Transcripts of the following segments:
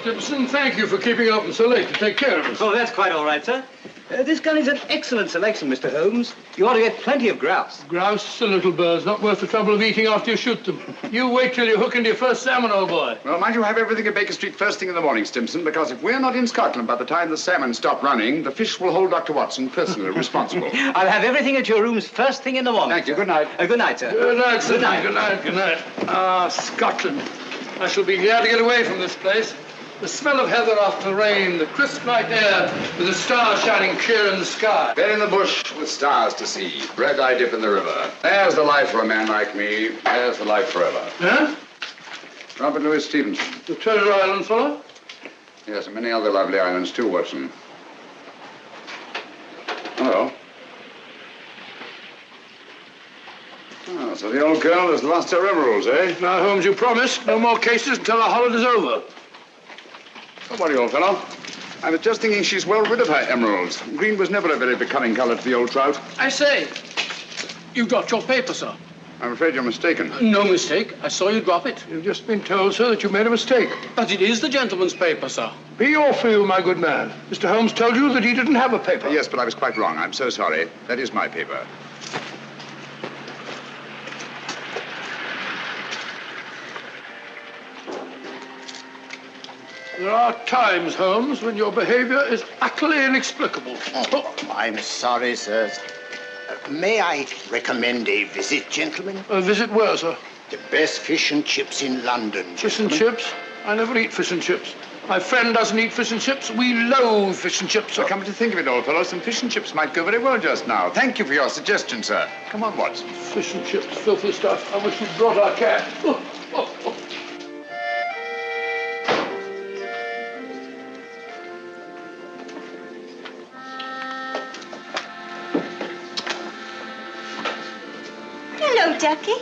Stimson, thank you for keeping open so late to take care of us. Oh, that's quite all right, sir. This gun is an excellent selection, Mr. Holmes. You ought to get plenty of grouse. Grouse are little birds, not worth the trouble of eating after you shoot them. You wait till you hook into your first salmon, old boy. Well, mind you have everything at Baker Street first thing in the morning, Stimson, because if we're not in Scotland by the time the salmon stop running, the fish will hold Dr. Watson personally responsible. I'll have everything at your rooms first thing in the morning. Thank you. Good night. Good night, sir. Good night, sir. Good night. Good night. Good night. Ah, Scotland. I shall be glad to get away from this place. The smell of heather after rain, the crisp night air with the stars shining clear in the sky. Bed in the bush with stars to see. Bread I dip in the river. There's the life for a man like me. There's the life forever. Huh? Robert Louis Stevenson. The Treasure Island fellow? Yes, and many other lovely islands too, Watson. Hello. Oh, so the old girl has lost her emeralds, eh? Now, Holmes, you promised no more cases until our holiday's over. Don't worry, old fellow. I was just thinking she's well rid of her emeralds. Green was never a very becoming color to the old trout. I say, you dropped your paper, sir. I'm afraid you're mistaken. No mistake. I saw you drop it. You've just been told, sir, that you made a mistake. But it is the gentleman's paper, sir. Be or feel, my good man. Mr. Holmes told you that he didn't have a paper. Yes, but I was quite wrong. I'm so sorry. That is my paper. There are times, Holmes, when your behavior is utterly inexplicable. Oh, I'm sorry, sir. May I recommend a visit, gentlemen? A visit where, sir? The best fish and chips in London, Fish and gentlemen. chips? I never eat fish and chips. My friend doesn't eat fish and chips. We loathe fish and chips, sir. Come to think of it, old fellow, some fish and chips might go very well just now. Thank you for your suggestion, sir. Come on, Watson. Fish and chips, filthy stuff. I wish you'd brought our cat. Oh. Hello, Ducky.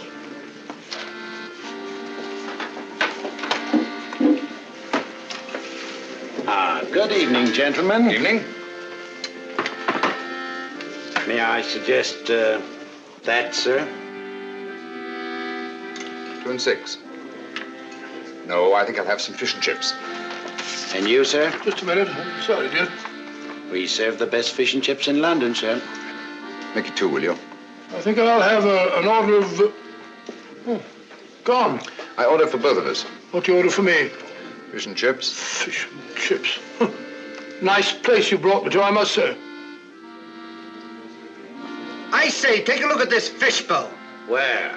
Good evening, gentlemen. Evening. May I suggest that, sir? 2 and 6. No, I think I'll have some fish and chips. And you, sir? Just a minute. I'm sorry, dear. We serve the best fish and chips in London, sir. Make it 2, will you? I think I'll have an order of... gone. I order for both of us. What do you order for me? Fish and chips. Fish and chips. Nice place you brought me to, I must say. I say, take a look at this fishbowl. Where?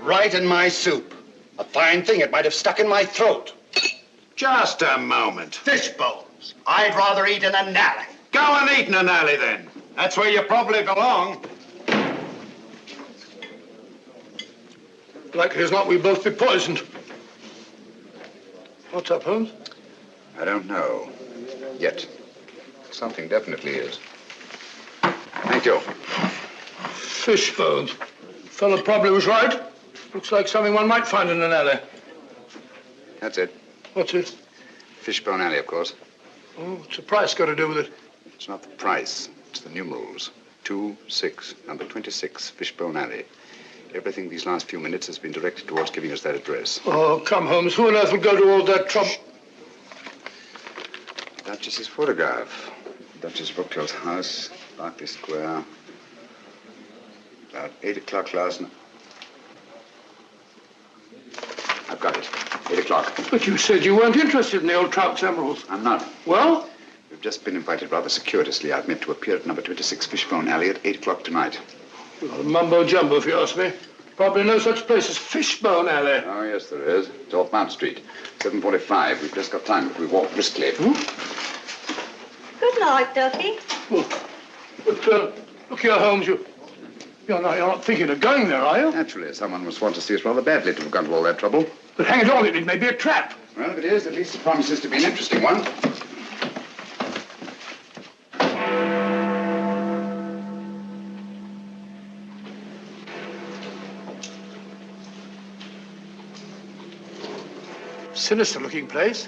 Right in my soup. A fine thing. It might have stuck in my throat. Just a moment. Fishbowls. I'd rather eat in an alley. Go and eat in an alley, then. That's where you probably belong. Likely as not, we'll both be poisoned. What's up, Holmes? I don't know. Yet. Something definitely is. Thank you. Fish bones. Fellow probably was right. Looks like something one might find in an alley. That's it. What's it? Fishbone Alley, of course. Oh, what's the price got to do with it? It's not the price. It's the numerals. 2, 6, number 26, Fishbone Alley. Everything these last few minutes has been directed towards giving us that address. Oh, come, Holmes. Who on earth would go to all that trouble? Duchess's photograph. Duchess of Brookfield's house, Berkeley Square. About 8 o'clock last night. I've got it. 8 o'clock. But you said you weren't interested in the old trout's emeralds. I'm not. Well? We've just been invited rather circuitously. I've meant to appear at number 26 Fishbone Alley at 8 o'clock tonight. Well, mumbo jumbo, if you ask me. Probably no such place as Fishbone Alley. Oh, yes, there is. It's off Mount Street. 7:45. We've just got time if we walk briskly. Good night, Ducky. Oh, but, look here, Holmes, you're not thinking of going there, are you? Naturally, someone must want to see us rather badly to have gone to all that trouble. But hang it all, it may be a trap. Well, if it is, at least it promises to be an interesting one. Sinister-looking place.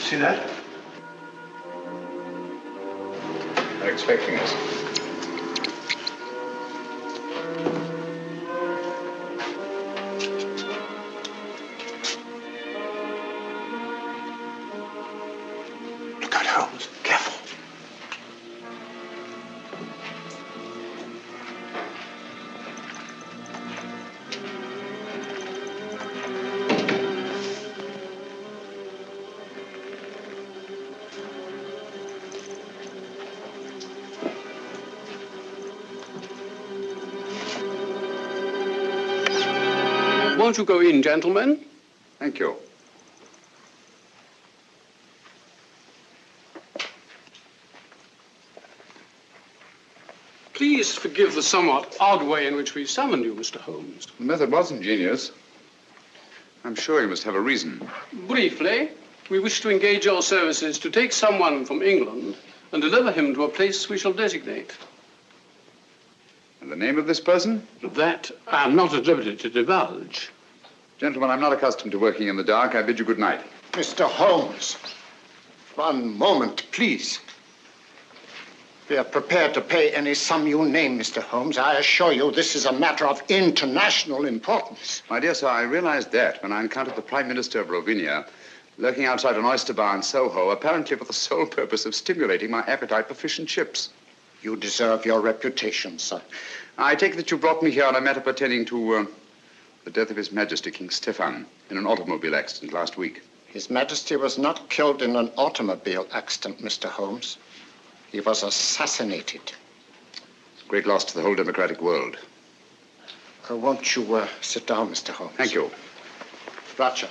See that? expecting us. Look out, Holmes. Careful. Won't you go in, gentlemen? Thank you. Please forgive the somewhat odd way in which we summoned you, Mr. Holmes. The method was ingenious. I'm sure you must have a reason. Briefly, we wish to engage your services to take someone from England and deliver him to a place we shall designate. And the name of this person? That I am not at liberty to divulge. Gentlemen, I'm not accustomed to working in the dark. I bid you good night. Mr. Holmes, one moment, please. We are prepared to pay any sum you name, Mr. Holmes. I assure you this is a matter of international importance. My dear sir, I realized that when I encountered the Prime Minister of Rovinia lurking outside an oyster bar in Soho, apparently for the sole purpose of stimulating my appetite for fish and chips. You deserve your reputation, sir. I take it that you brought me here on a matter pertaining to the death of His Majesty King Stefan in an automobile accident last week. His Majesty was not killed in an automobile accident, Mr. Holmes. He was assassinated. It's a great loss to the whole democratic world. Won't you sit down, Mr. Holmes? Thank you. Roger.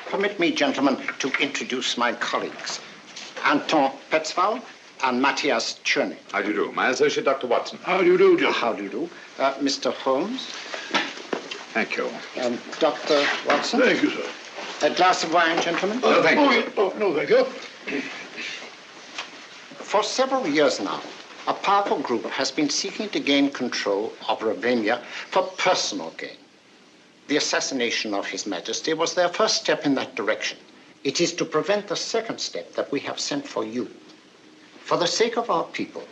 Permit me, gentlemen, to introduce my colleagues. Anton Petzval and Matthias Czerny. How do you do? My associate, Dr. Watson. How do you do, John? How do you do? Mr. Holmes Thank you. and Dr. Watson. Thank you, sir. A glass of wine, gentlemen? No, thank you. yeah. Oh, no, thank you. For several years now, a powerful group has been seeking to gain control of Ravenna for personal gain. The assassination of His Majesty was their first step in that direction. It is to prevent the second step that we have sent for you. For the sake of our people,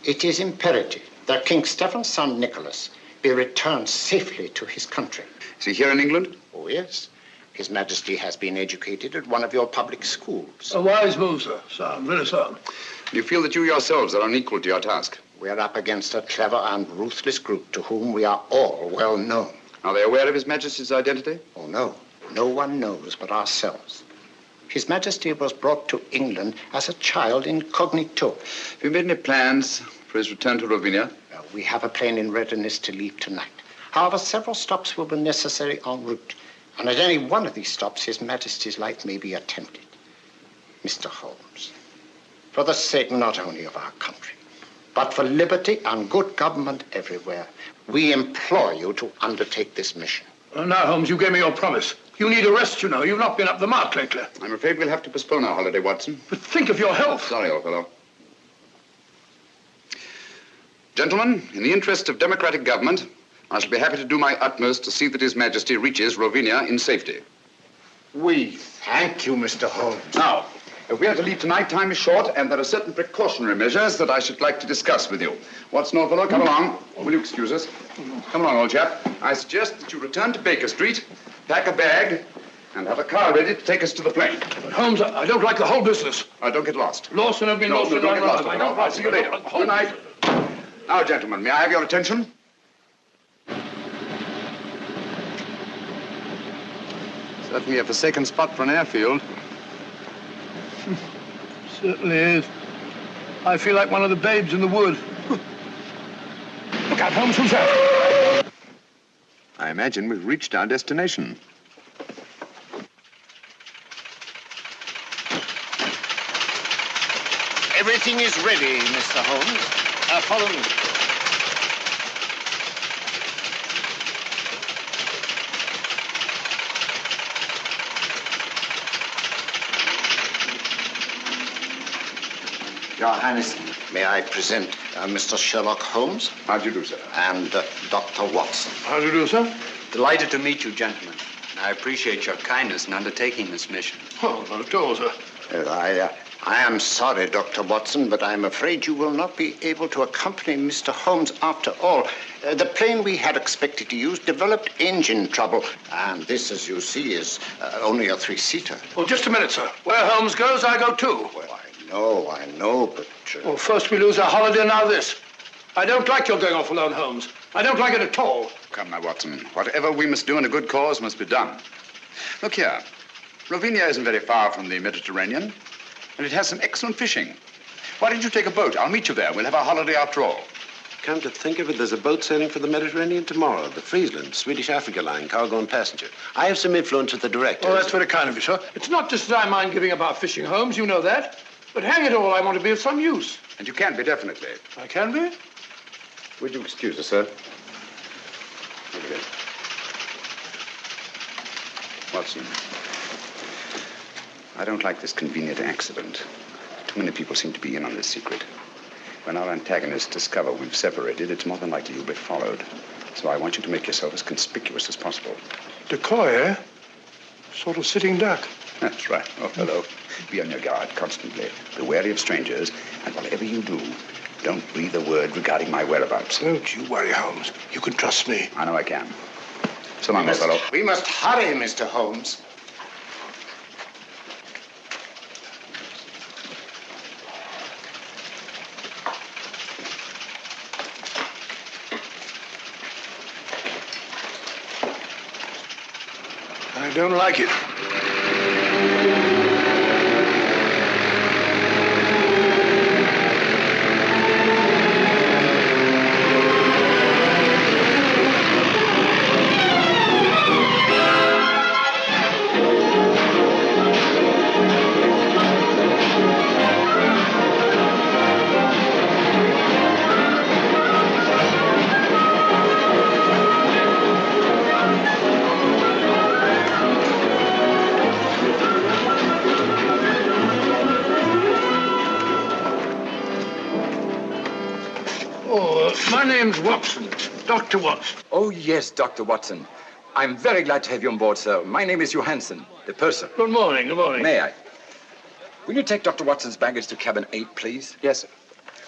it is imperative that King Stephen's son Nicholas be returned safely to his country. Is he here in England? Oh, yes. His Majesty has been educated at one of your public schools. A wise move, sir. Sound, very sound. Do you feel that you yourselves are unequal to your task? We're up against a clever and ruthless group to whom we are all well known. Are they aware of His Majesty's identity? Oh, no. No one knows but ourselves. His Majesty was brought to England as a child incognito. Have you made any plans for his return to Rovinia? We have a plane in readiness to leave tonight. However, several stops will be necessary en route. And at any one of these stops, His Majesty's life may be attempted. Mr. Holmes, for the sake not only of our country, but for liberty and good government everywhere, we implore you to undertake this mission. Now, Holmes, you gave me your promise. You need a rest, you know. You've not been up the mark lately. I'm afraid we'll have to postpone our holiday, Watson. But think of your health. Sorry, old fellow. Gentlemen, in the interest of democratic government, I shall be happy to do my utmost to see that His Majesty reaches Rovinia in safety. We thank you, Mr. Holmes. Now, if we are to leave tonight, time is short, and there are certain precautionary measures that I should like to discuss with you. Watson, old fellow, come along. Will you excuse us? Come along, old chap. I suggest that you return to Baker Street, pack a bag, and have a car ready to take us to the plane. But, Holmes, I don't like the whole business. Don't get lost. Lost and I've been lost. Don't get lost. I don't I'll see you later. Good night. Now, gentlemen, may I have your attention? Certainly a forsaken spot for an airfield. Certainly is. I feel like one of the babes in the wood. Look out, Holmes, who's that? I imagine we've reached our destination. Everything is ready, Mr. Holmes. Follow me. Your Highness, may I present Mr. Sherlock Holmes How do you do, sir? and Dr. Watson. How do you do, sir? Delighted to meet you, gentlemen. I appreciate your kindness in undertaking this mission. Oh, not at all, sir. I am sorry, Dr. Watson, but I'm afraid you will not be able to accompany Mr. Holmes after all. The plane we had expected to use developed engine trouble, and this, as you see, is only a three-seater. Well, just a minute, sir. Where Holmes goes, I go too. Well, I know, but... Well, first we lose our holiday, now this. I don't like your going off alone, Holmes. I don't like it at all. Come now, Watson. Whatever we must do in a good cause must be done. Look here. Rovenia isn't very far from the Mediterranean, and it has some excellent fishing. Why don't you take a boat? I'll meet you there. We'll have our holiday after all. Come to think of it, there's a boat sailing for the Mediterranean tomorrow, the Friesland, Swedish Africa line, cargo and passenger. I have some influence with the director. Oh, that's very kind of you, sir. It's not just that I mind giving up our fishing, Holmes. You know that. But hang it all, I want to be of some use. And you can be, definitely. I can be? Would you excuse us, sir? Watson, I don't like this convenient accident. Too many people seem to be in on this secret. When our antagonists discover we've separated, it's more than likely you'll be followed. So I want you to make yourself as conspicuous as possible. Decoy, eh? Sort of sitting duck. That's right. Oh, hello. Be on your guard constantly. Be wary of strangers, and whatever you do, don't breathe a word regarding my whereabouts. Don't you worry, Holmes. You can trust me. I know I can. So long, old fellow. We must hurry, Mr. Holmes. I don't like it. My name's Watson, Dr. Watson. Oh, yes, Dr. Watson. I'm very glad to have you on board, sir. My name is Johansson, the purser. Good morning, good morning. May I? Will you take Dr. Watson's baggage to cabin 8, please? Yes, sir.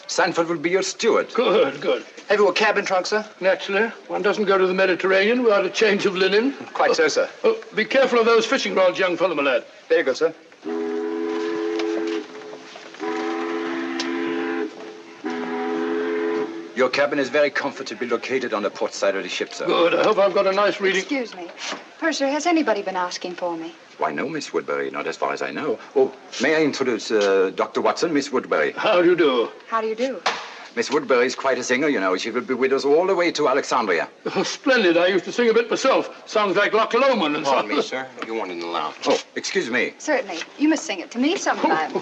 Sanford will be your steward. Good, good. Have you a cabin trunk, sir? Naturally. One doesn't go to the Mediterranean without a change of linen. Quite so, sir. Oh, be careful of those fishing rods, young fellow, my lad. There you go, sir. Your cabin is very comfortably located on the port side of the ship, sir. Good. I hope I've got a nice reading. Excuse me. Purser, has anybody been asking for me? Why, no, Miss Woodbury, not as far as I know. Oh, may I introduce Dr. Watson, Miss Woodbury? How do you do? How do you do? Miss Woodbury is quite a singer, you know. She will be with us all the way to Alexandria. Oh, splendid. I used to sing a bit myself. Sounds like Loch Lomond and Pardon so. me, sir. You want in the lounge. Oh, excuse me. Certainly. You must sing it to me sometime.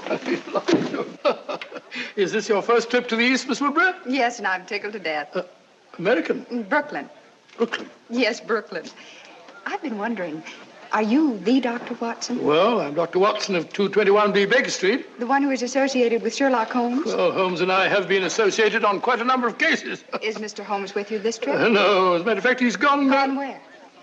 Is this your first trip to the East, Miss Woodbury? Yes, and I'm tickled to death. American? Brooklyn. Brooklyn. Yes, Brooklyn. I've been wondering, are you the Dr. Watson? Well, I'm Dr. Watson of 221B Baker Street. The one who is associated with Sherlock Holmes? Well, Holmes and I have been associated on quite a number of cases. Is Mr. Holmes with you this trip? No, as a matter of fact, he's gone. Gone where?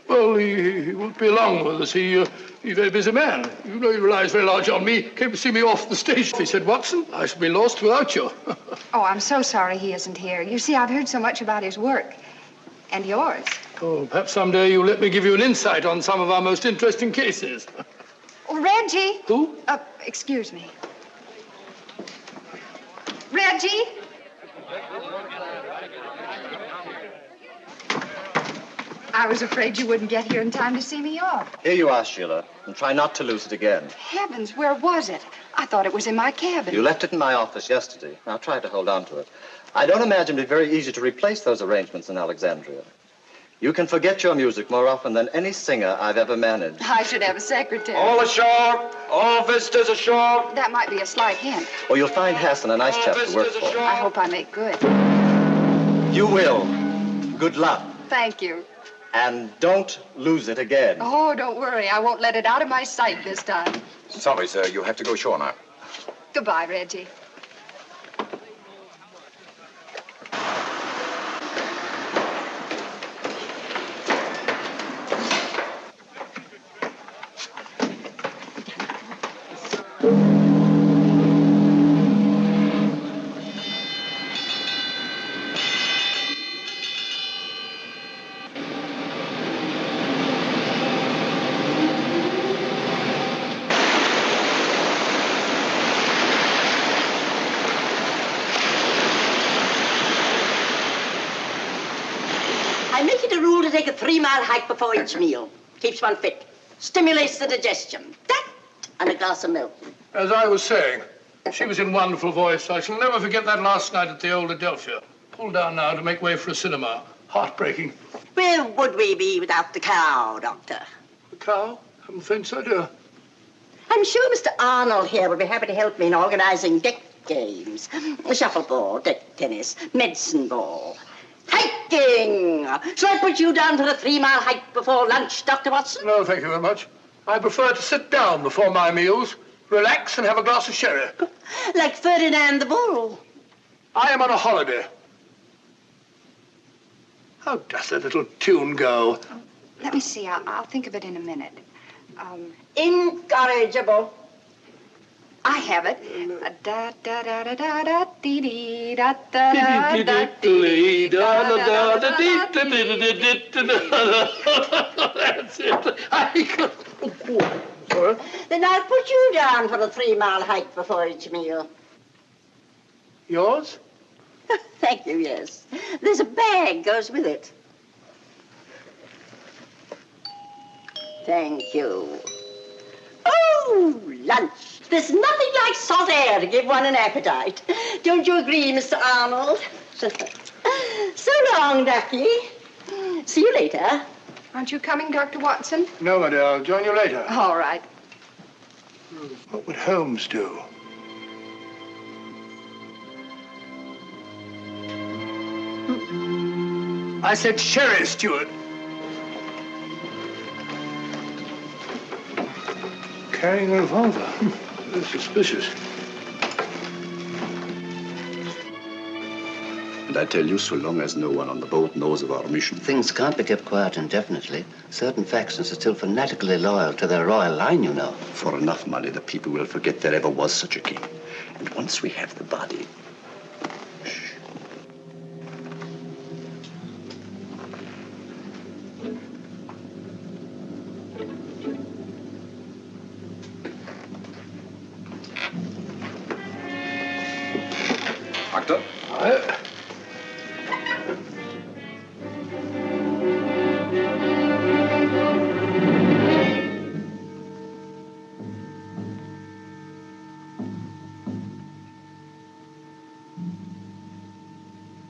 Well, he won't be along with us. He's a very busy man. You know he relies very large on me. Came to see me off the station. He said, Watson, I shall be lost without you. Oh, I'm so sorry he isn't here. You see, I've heard so much about his work. And yours. Oh, perhaps someday you'll let me give you an insight on some of our most interesting cases. Oh, Reggie. Who? Excuse me. Reggie? I was afraid you wouldn't get here in time to see me off. Here you are, Sheila, and try not to lose it again. Heavens, where was it? I thought it was in my cabin. You left it in my office yesterday. Now try to hold on to it. I don't imagine it'd be very easy to replace those arrangements in Alexandria. You can forget your music more often than any singer I've ever managed. I should have a secretary. All ashore! All visitors ashore! That might be a slight hint. Or you'll find Hassan a nice chap to work for. I hope I make good. You will. Good luck. Thank you. And don't lose it again. Oh, don't worry. I won't let it out of my sight this time. Sorry, sir. You have to go ashore now. Goodbye, Reggie. I make it a rule to take a 3-mile hike before each meal. Keeps one fit. Stimulates the digestion. That and a glass of milk. As I was saying, she was in wonderful voice. I shall never forget that last night at the old Adelphia. Pulled down now to make way for a cinema. Heartbreaking. Where would we be without the cow, Doctor? The cow? I haven't the faintest idea. I'm sure Mr. Arnold here would be happy to help me in organizing deck games. Shuffleboard, deck tennis, medicine ball. Hiking! Shall I put you down for a 3-mile hike before lunch, Dr. Watson? No, thank you very much. I prefer to sit down before my meals, relax and have a glass of sherry. Like Ferdinand the Bull. I am on a holiday. How does that little tune go? Let me see. I'll think of it in a minute. Incorrigible. I have it. Da da da da da da dee dee da da da da dee da da da da That's it. Sorry? Then I'll put you down for a 3-mile hike before each meal. Yours? Thank you, yes. There's a bag goes with it. Thank you. Oh, lunch. There's nothing like salt air to give one an appetite. Don't you agree, Mr. Arnold? So long, Ducky. See you later. Aren't you coming, Dr. Watson? No, my dear. I'll join you later. All right. What would Holmes do? I said sherry, Stewart. Carrying a revolver. Very suspicious. And I tell you, so long as no one on the boat knows of our mission. Things can't be kept quiet indefinitely. Certain factions are still fanatically loyal to their royal line, you know. For enough money, the people will forget there ever was such a king. And once we have the body... Shh. Doctor? Aye.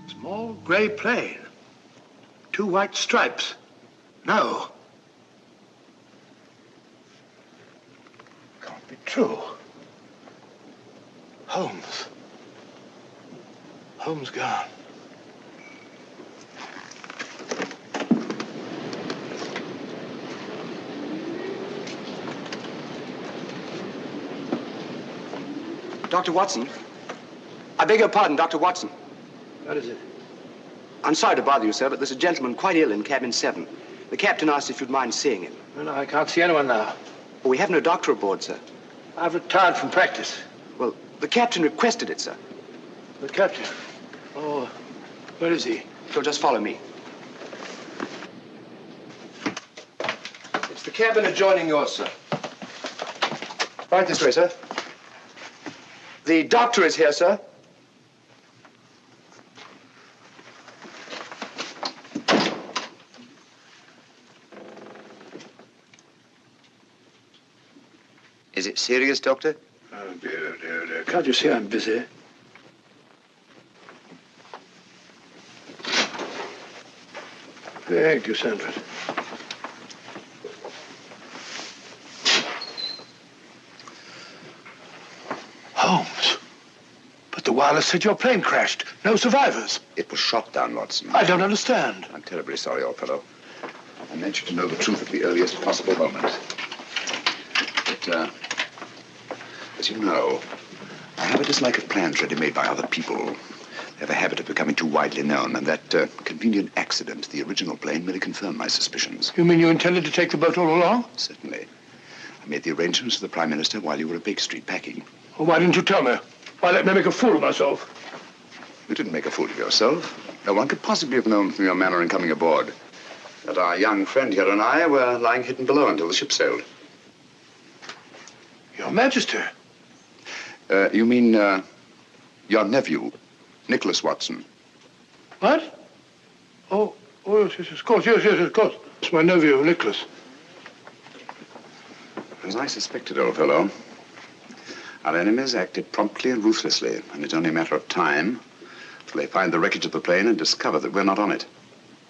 Small gray plane. 2 white stripes. No. Can't be true. Holmes. Holmes gone. Dr. Watson. I beg your pardon, Dr. Watson. What is it? I'm sorry to bother you, sir, but there's a gentleman quite ill in cabin 7. The captain asked if you'd mind seeing him. No, I can't see anyone now. Well, we have no doctor aboard, sir. I've retired from practice. Well, the captain requested it, sir. The captain? Oh, where is he? So just follow me. It's the cabin adjoining yours, sir. Right this way, sir. The doctor is here, sir. Is it serious, Doctor? Oh, dear, dear, dear. Can't you see I'm busy? Thank you, Sanford. Holmes. But the wireless said your plane crashed. No survivors. It was shot down, Watson. I don't understand. I'm terribly sorry, old fellow. I meant you to know the truth at the earliest possible moment. But, as you know, I have a dislike of plans ready-made by other people. They have a habit of becoming too widely known, and that convenient accident, the original plane, merely confirmed my suspicions. You mean you intended to take the boat all along? Certainly. I made the arrangements with the Prime Minister while you were at Baker Street packing. Well, why didn't you tell me? Why let me make a fool of myself? You didn't make a fool of yourself. No one could possibly have known from your manner in coming aboard that our young friend here and I were lying hidden below until the ship sailed. Your Majesty. You mean, your nephew, Nicholas Watson. What? Oh, yes, of course. Yes, of course. It's my nephew, Nicholas. As I suspected, old fellow, our enemies acted promptly and ruthlessly, and it's only a matter of time till they find the wreckage of the plane and discover that we're not on it.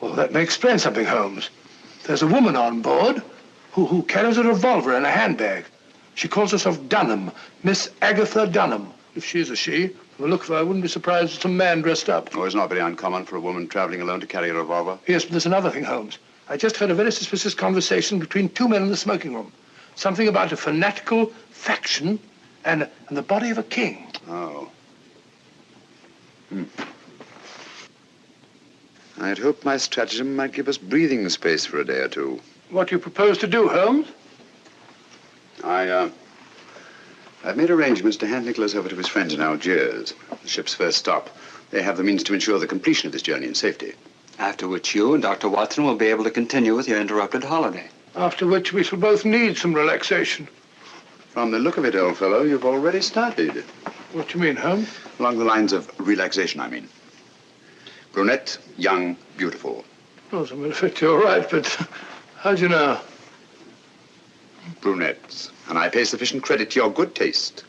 Well, that may explain something, Holmes. There's a woman on board who carries a revolver in a handbag. She calls herself Dunham, Miss Agatha Dunham. If she's a she, from the look of her, I wouldn't be surprised it's a man dressed up. Oh, it's not very uncommon for a woman traveling alone to carry a revolver. Yes, but there's another thing, Holmes. I just heard a very suspicious conversation between two men in the smoking room. Something about a fanatical faction and the body of a king. Oh. I had hoped my stratagem might give us breathing space for a day or two. What do you propose to do, Holmes? I've made arrangements to hand Nicholas over to his friends in Algiers, the ship's first stop. They have the means to ensure the completion of this journey in safety. After which you and Dr. Watson will be able to continue with your interrupted holiday. After which we shall both need some relaxation. From the look of it, old fellow, you've already started. What do you mean, Holmes? Along the lines of relaxation, I mean. Brunette, young, beautiful. Oh, so in effect, you're right, but how do you know? Brunettes. And I pay sufficient credit to your good taste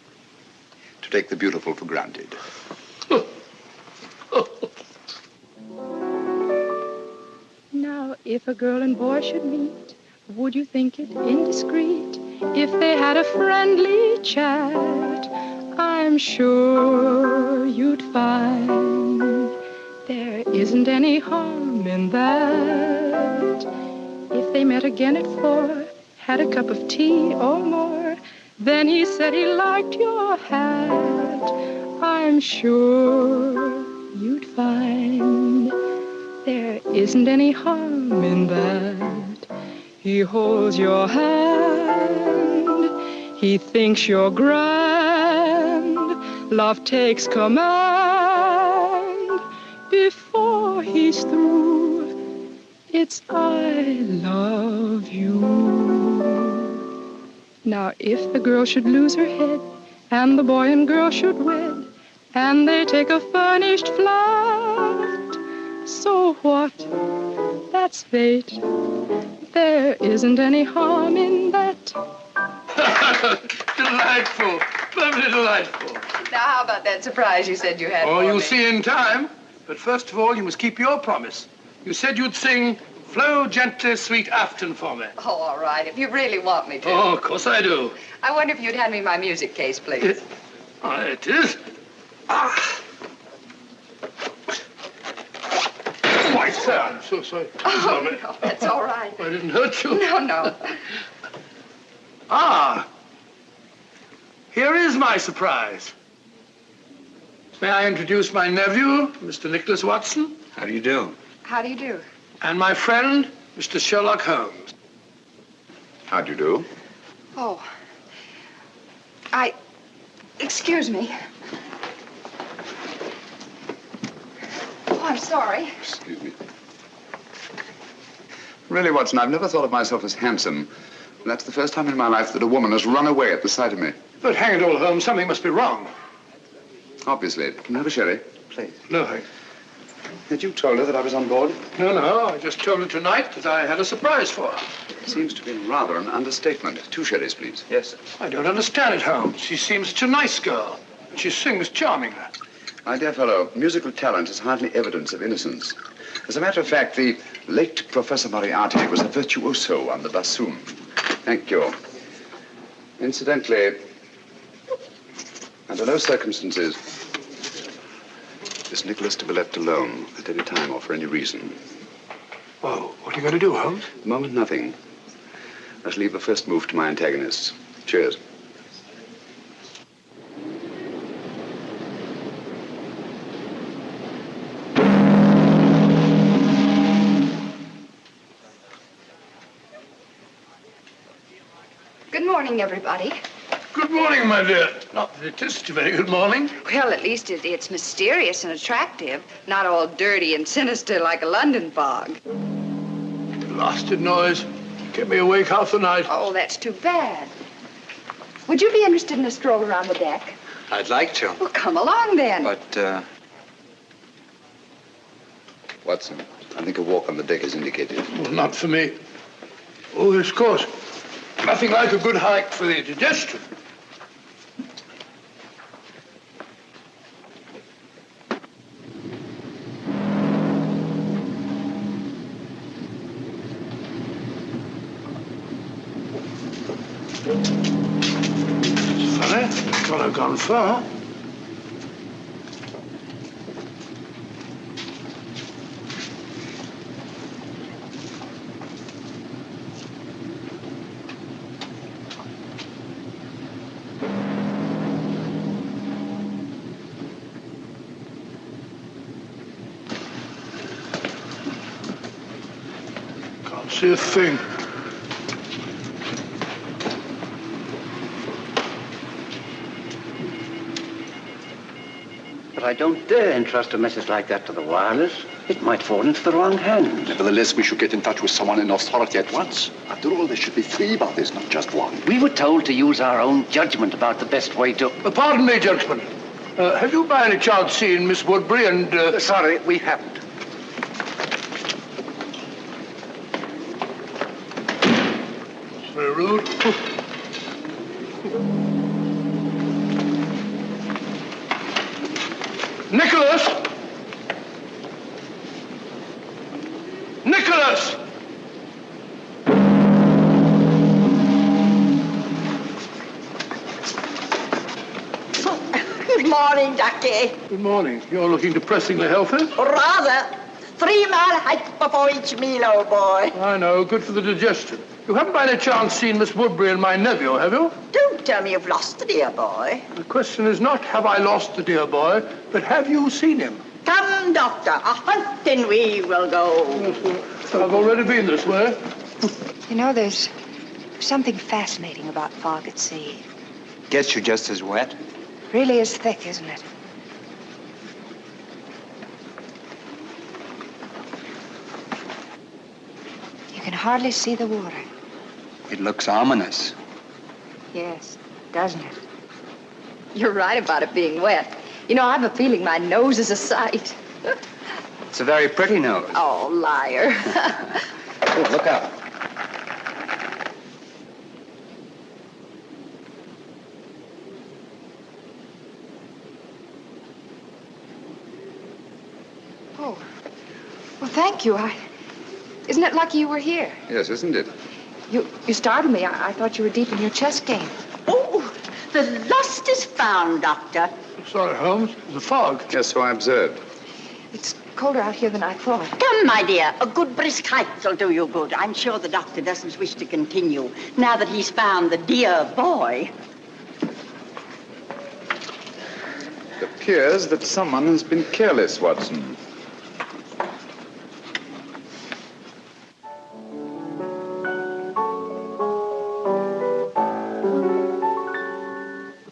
to take the beautiful for granted. Now, if a girl and boy should meet, would you think it indiscreet if they had a friendly chat? I'm sure you'd find there isn't any harm in that. If they met again at 4, had a cup of tea or more, then he said he liked your hat, I'm sure you'd find there isn't any harm in that. He holds your hand, he thinks you're grand, love takes command. Before he's through, it's I love you. Now, if the girl should lose her head, and the boy and girl should wed, and they take a furnished flat, so what? That's fate. There isn't any harm in that. Delightful. Perfectly delightful. Now, how about that surprise you said you had Oh, for you'll me? see in time. But first of all, you must keep your promise. You said you'd sing Flow Gently, Sweet Afton for me. Oh, all right, if you really want me to. Oh, of course I do. I wonder if you'd hand me my music case, please. It is. Ah. Why, sir, I'm so sorry. Oh, no, that's all right. I didn't hurt you. No. Ah. Here is my surprise. May I introduce my nephew, Mr. Nicholas Watson? How do you do? How do you do? And my friend, Mr. Sherlock Holmes. How do you do? Oh. Excuse me. Oh, I'm sorry. Excuse me. Really, Watson, I've never thought of myself as handsome. And that's the first time in my life that a woman has run away at the sight of me. But hang it all, Holmes, something must be wrong. Obviously. Can I have a sherry? Please. No, thanks. Had you told her that I was on board? No, I just told her tonight that I had a surprise for her. It seems to be rather an understatement. 2 sherries, please. Yes, sir. I don't understand it, Holmes. She seems such a nice girl, and she sings charmingly. My dear fellow, musical talent is hardly evidence of innocence. As a matter of fact, the late Professor Moriarty was a virtuoso on the bassoon. Thank you. Incidentally, under no circumstances is Nicholas to be left alone at any time or for any reason. Well, what are you going to do, Holmes? At the moment, nothing. I shall leave the first move to my antagonists. Cheers. Good morning, everybody. Good morning, my dear. Not that it is a very good morning. Well, at least it's mysterious and attractive, not all dirty and sinister like a London fog. Blasted noise. Kept me awake half the night. Oh, that's too bad. Would you be interested in a stroll around the deck? I'd like to. Well, come along then. But, Watson, I think a walk on the deck is indicated. Well, not for me. Oh, yes, of course. Nothing like a good hike for the digestion. It's funny. Well, I've gone far. Can't see a thing. But I don't dare entrust a message like that to the wireless. It might fall into the wrong hands. Nevertheless, we should get in touch with someone in authority at once. After all, there should be 3 bodies, not just 1. We were told to use our own judgment about the best way to... Pardon me, gentlemen. Have you by any chance seen Miss Woodbury and... Sorry, we haven't. Very rude. Nicholas! Nicholas! Good morning, Ducky. Good morning. You're looking depressingly healthy. Rather. 3-mile hike before each meal, old boy. I know. Good for the digestion. You haven't by any chance seen Miss Woodbury and my nephew, have you? Don't tell me you've lost the dear boy. The question is not have I lost the dear boy, but have you seen him? Come, Doctor, a hunting we will go. Yes, I've already been this way. You know, there's something fascinating about fog at sea. Gets you just as wet. Really is thick, isn't it? You can hardly see the water. It looks ominous. Yes, doesn't it? You're right about it being wet. You know, I have a feeling my nose is a sight. It's a very pretty nose. Oh, liar. Oh, look out. Oh, well, thank you. Isn't it lucky you were here? Yes, isn't it? You startled me. I thought you were deep in your chess game. Oh, the lost is found, Doctor. Sorry, Holmes. The fog. Yes, so I observed. It's colder out here than I thought. Come, my dear. A good brisk hike will do you good. I'm sure the doctor doesn't wish to continue now that he's found the dear boy. It appears that someone has been careless, Watson.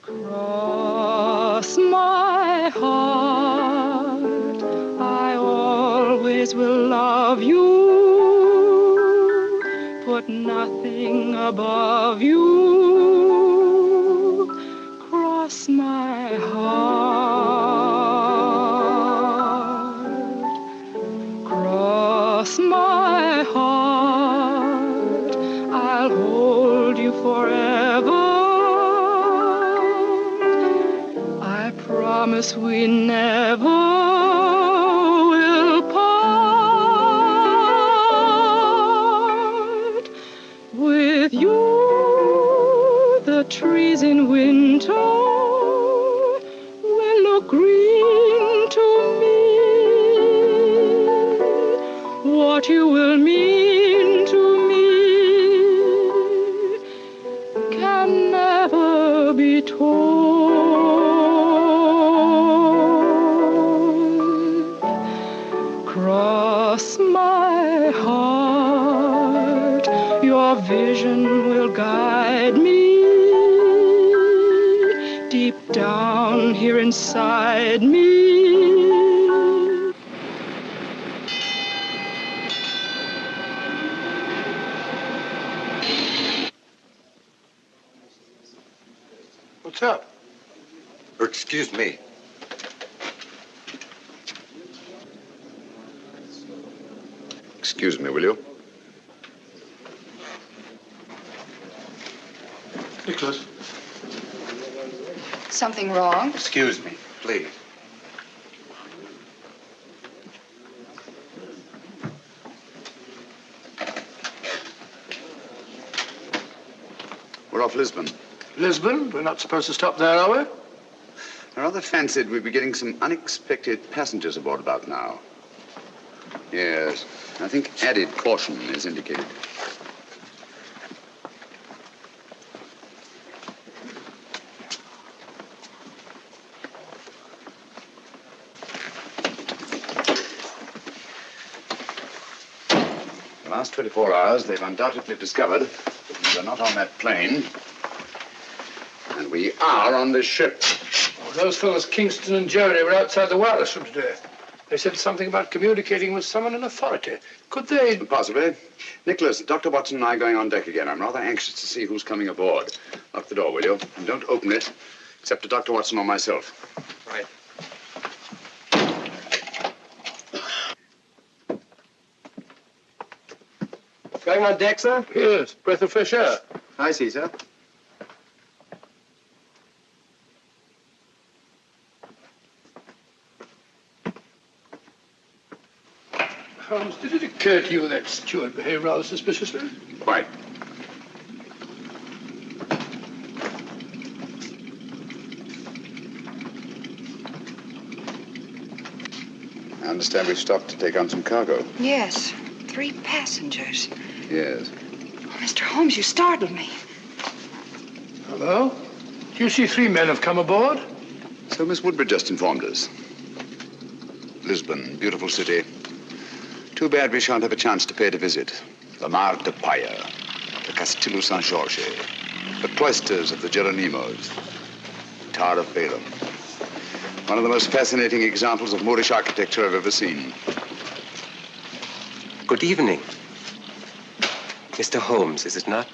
Cross my heart, I always will love you. Put nothing above you. Cross my heart. Cross my heart, I'll hold you forever. I promise we never will part. With you, the trees in winter will look green to me. What you will mean to me can never be told. Cross my heart, your vision will guide me deep down here inside me. What's up? Excuse me. Excuse me, will you? Nicholas. Something wrong? Excuse me, please. We're off Lisbon. Lisbon? We're not supposed to stop there, are we? I rather fancied we'd be getting some unexpected passengers aboard about now. Yes, I think added caution is indicated. The last 24 hours, they've undoubtedly discovered that we're not on that plane, and we are on this ship. Oh, those fellows, Kingston and Jerry, were outside the wireless room today. They said something about communicating with someone in authority. Could they? Possibly. Nicholas, Dr. Watson and I are going on deck again. I'm rather anxious to see who's coming aboard. Lock the door, will you? And don't open it, except to Dr. Watson or myself. Right. Going on deck, sir? Yes, breath of fresh air. I see, sir. Holmes, did it occur to you that steward behaved rather suspiciously? Quite. I understand we've stopped to take on some cargo. Yes. 3 passengers. Yes. Oh, Mr. Holmes, you startled me. Hello? Do you see 3 men have come aboard? So Miss Woodbridge just informed us. Lisbon, beautiful city. Too bad we shan't have a chance to pay it a visit. The Mar de Paya, the Castillo San Jorge, the cloisters of the Geronimos, Tower of Balaam. One of the most fascinating examples of Moorish architecture I've ever seen. Good evening. Mr. Holmes, is it not?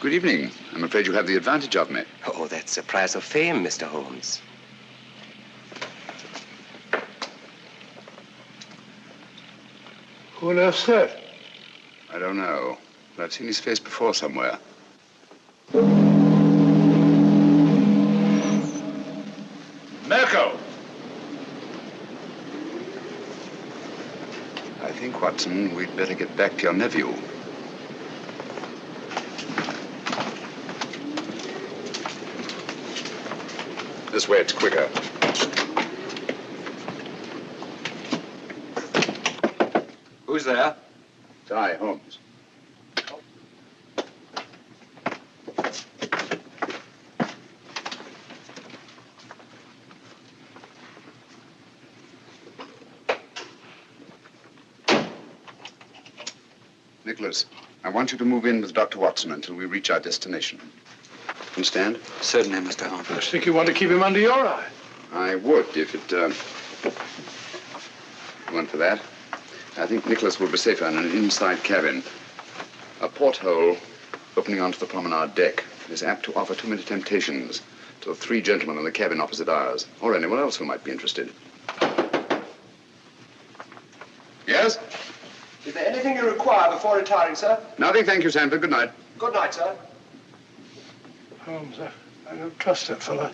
Good evening. I'm afraid you have the advantage of me. Oh, that's a prize of fame, Mr. Holmes. Who on earth's that? I don't know, but I've seen his face before somewhere. Mirko! I think, Watson, we'd better get back to your nephew. This way, it's quicker. Who's there? It's I, Holmes. Nicholas, I want you to move in with Dr. Watson until we reach our destination. Understand? Certainly, Mr. Holmes. I think you want to keep him under your eye. I would, if it went for that. I think Nicholas will be safer in an inside cabin. A porthole opening onto the promenade deck is apt to offer too many temptations to the 3 gentlemen in the cabin opposite ours, or anyone else who might be interested. Yes? Is there anything you require before retiring, sir? Nothing, thank you, Sanford. Good night. Good night, sir. Holmes, I don't trust that fellow.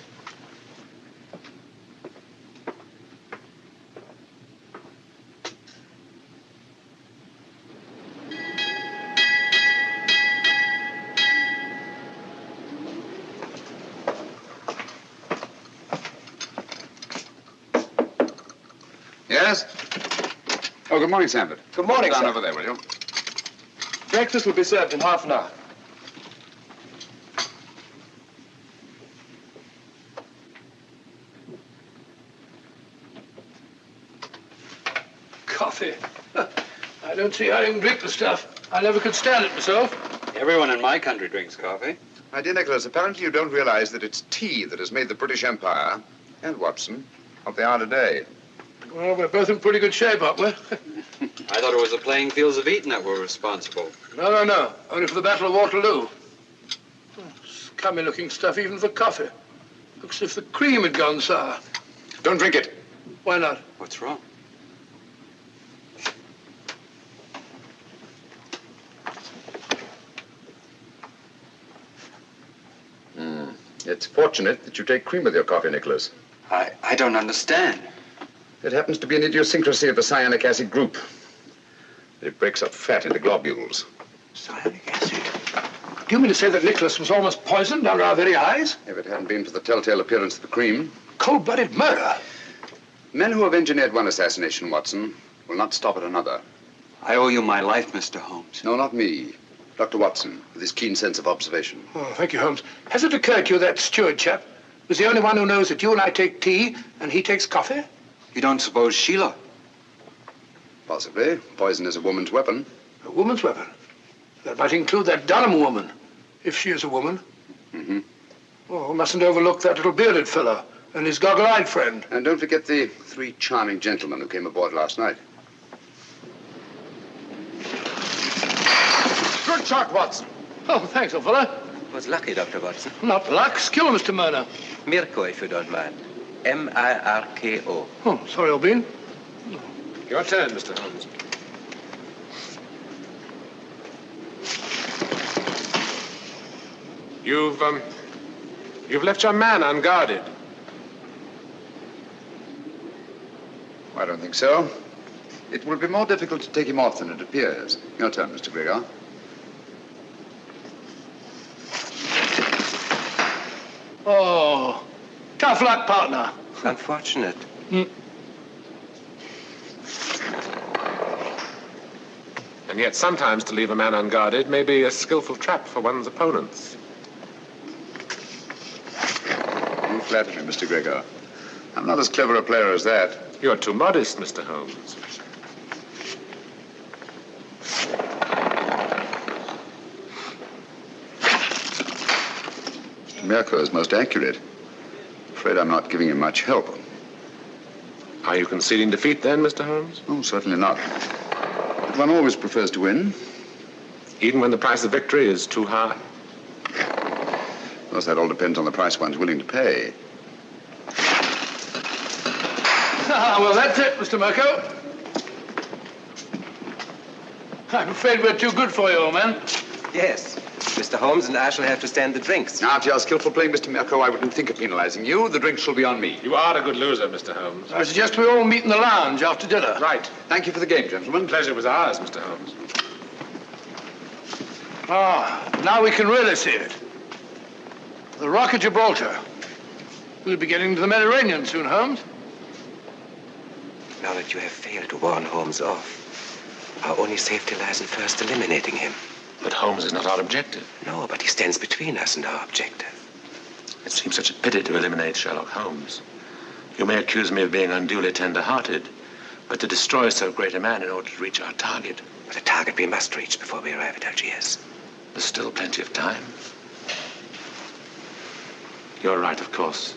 Yes? Oh, good morning, Sanford. Good morning, Down sir. over there, will you? Breakfast will be served in half an hour. Coffee. I don't see how you can drink the stuff. I never could stand it myself. Everyone in my country drinks coffee. My dear Nicholas, apparently you don't realize that it's tea that has made the British Empire, and Watson, what they are today. Well, we're both in pretty good shape, aren't we? I thought it was the playing fields of Eton that were responsible. No. Only for the Battle of Waterloo. Scummy-looking stuff, even for coffee. Looks as if the cream had gone sour. Don't drink it. Why not? What's wrong? It's fortunate that you take cream with your coffee, Nicholas. I don't understand. It happens to be an idiosyncrasy of the cyanic acid group. It breaks up fat into globules. Cyanic acid? Do you mean to say that Nicholas was almost poisoned under our very eyes? If it hadn't been for the telltale appearance of the cream. Cold-blooded murder. Men who have engineered one assassination, Watson, will not stop at another. I owe you my life, Mr. Holmes. No, not me. Dr. Watson, with his keen sense of observation. Oh, thank you, Holmes. Has it occurred to you that steward chap was the only one who knows that you and I take tea and he takes coffee? You don't suppose Sheila? Possibly. Poison is a woman's weapon. A woman's weapon? That might include that Dunham woman, if she is a woman. Mm-hmm. Oh, mustn't overlook that little bearded fellow and his goggle-eyed friend. And don't forget the 3 charming gentlemen who came aboard last night. Good shot, Watson. Oh, thanks, old fellow. Was lucky, Dr. Watson. Not luck. Skill, Mr. Murner. Mirko, if you don't mind. M-I-R-K-O. Oh, sorry, old bean. Your turn, Mr. Holmes. You've left your man unguarded. I don't think so. It will be more difficult to take him off than it appears. Your turn, Mr. Gregor. Oh, tough luck, partner. Unfortunate. And yet sometimes to leave a man unguarded may be a skillful trap for one's opponents. You flatter me, Mr. Gregor. I'm not as clever a player as that. You're too modest, Mr. Holmes. Mr. Mirko is most accurate. Afraid I'm not giving him much help. Are you conceding defeat then, Mr. Holmes? Oh, certainly not. But one always prefers to win. Even when the price of victory is too high? Of course, that all depends on the price one's willing to pay. Ah, well, that's it, Mr. Mirko. I'm afraid we're too good for you, old man. Yes. Mr. Holmes and I shall have to stand the drinks. Now, to your skillful playing, Mr. Mirko, I wouldn't think of penalizing you. The drink shall be on me. You are a good loser, Mr. Holmes. I suggest we all meet in the lounge after dinner. Right. Thank you for the game, gentlemen. Pleasure was ours, Mr. Holmes. Ah, now we can really see it. The Rock of Gibraltar. We'll be getting to the Mediterranean soon, Holmes. Now that you have failed to warn Holmes off, our only safety lies in first eliminating him. But Holmes is not our objective. No, but he stands between us and our objective. It seems such a pity to eliminate Sherlock Holmes. You may accuse me of being unduly tender-hearted, but to destroy so great a man in order to reach our target. But a target we must reach before we arrive at Algiers. There's still plenty of time. You're right, of course.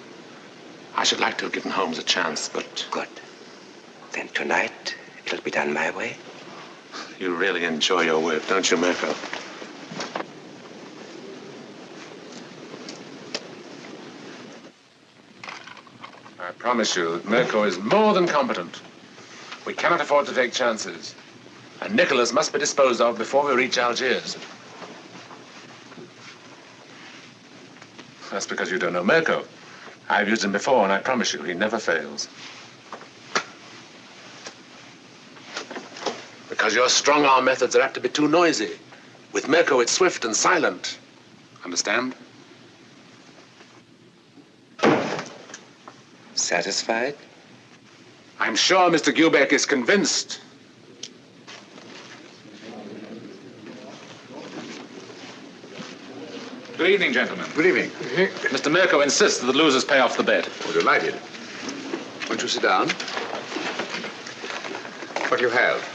I should like to have given Holmes a chance, but... Good. Then tonight, it'll be done my way. You really enjoy your work, don't you, Mirko? I promise you that Mirko is more than competent. We cannot afford to take chances. And Nicholas must be disposed of before we reach Algiers. That's because you don't know Mirko. I've used him before, and I promise you, he never fails. Because your strong-arm methods are apt to be too noisy. With Mirko, it's swift and silent. Understand? Satisfied? I'm sure Mr. Gubeck is convinced. Good evening, gentlemen. Good evening. Mr. Mirko insists that the losers pay off the bet. Oh, delighted. Won't you sit down? What do you have?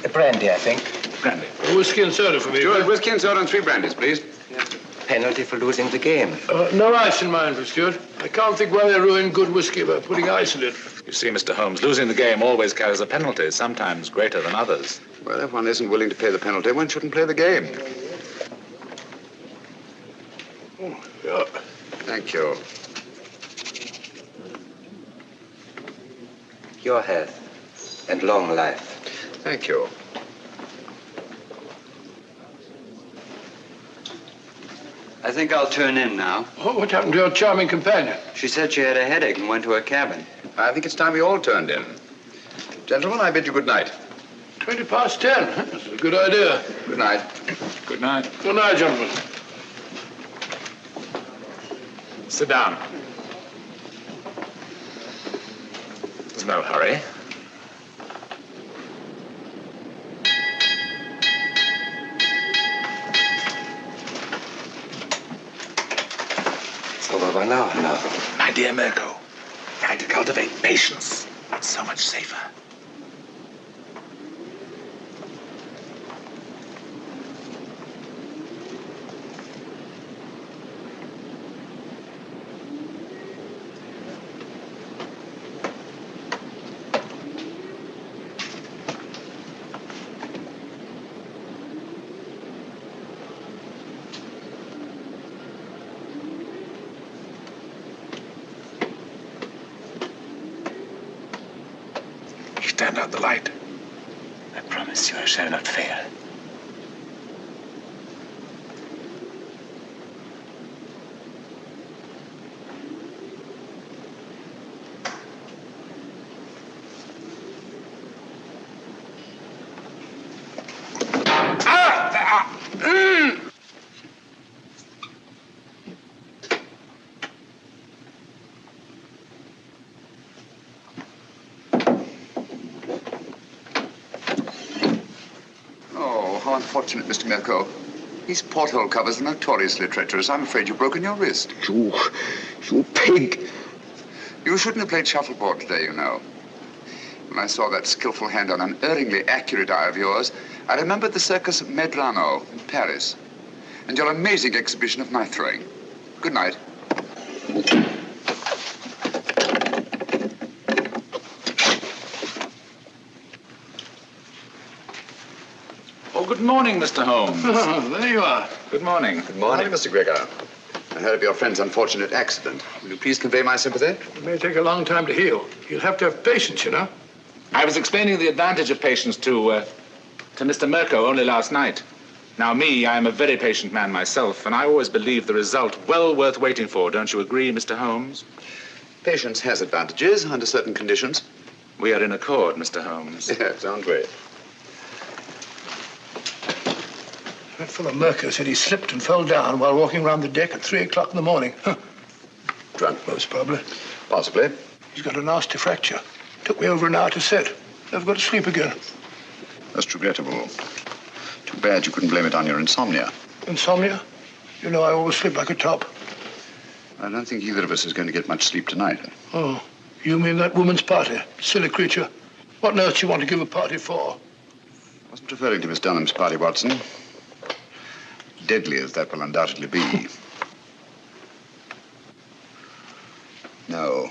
A brandy, I think. Brandy. Whiskey and soda for me. Steward, whiskey and soda and 3 brandies, please. Penalty for losing the game. No ice in mine for Stuart. I can't think why they ruin good whiskey by putting ice in it. You see, Mr. Holmes, losing the game always carries a penalty, sometimes greater than others. Well, if one isn't willing to pay the penalty, one shouldn't play the game. Oh, yeah. Thank you. Your health and long life. Thank you. I think I'll turn in now. Oh, what happened to your charming companion? She said she had a headache and went to her cabin. I think it's time we all turned in. Gentlemen, I bid you good night. 10:20. That's a good idea. Good night. Good night. Good night, gentlemen. Sit down. There's no hurry. It's over by now. My dear Mirko, try to cultivate patience. It's so much safer. Stand out the light. I promise you I shall not fail. How unfortunate, Mr. Mirko. These porthole covers are notoriously treacherous. I'm afraid you've broken your wrist. You pig. You shouldn't have played shuffleboard today, you know. When I saw that skillful hand on an unerringly accurate eye of yours, I remembered the circus of Medrano in Paris and your amazing exhibition of knife throwing. Good night. Oh, good morning, Mr. Holmes. Oh, there you are. Good morning. Good morning, Mr. Gregor. I heard of your friend's unfortunate accident. Will you please convey my sympathy? It may take a long time to heal. You'll have to have patience, you know. I was explaining the advantage of patience to Mr. Mirko only last night. Now, I am a very patient man myself, and I always believe the result well worth waiting for. Don't you agree, Mr. Holmes? Patience has advantages under certain conditions. We are in accord, Mr. Holmes. Yes, aren't we? That fellow Mirko said he slipped and fell down while walking around the deck at 3 o'clock in the morning. Huh. Drunk, most probably. Possibly. He's got a nasty fracture. Took me over an hour to set. Never got to sleep again. That's regrettable. Too bad you couldn't blame it on your insomnia. Insomnia? You know I always sleep like a top. I don't think either of us is going to get much sleep tonight. Oh, you mean that woman's party? Silly creature. What on earth do you want to give a party for? I wasn't referring to Miss Dunham's party, Watson. Deadly as that will undoubtedly be. No.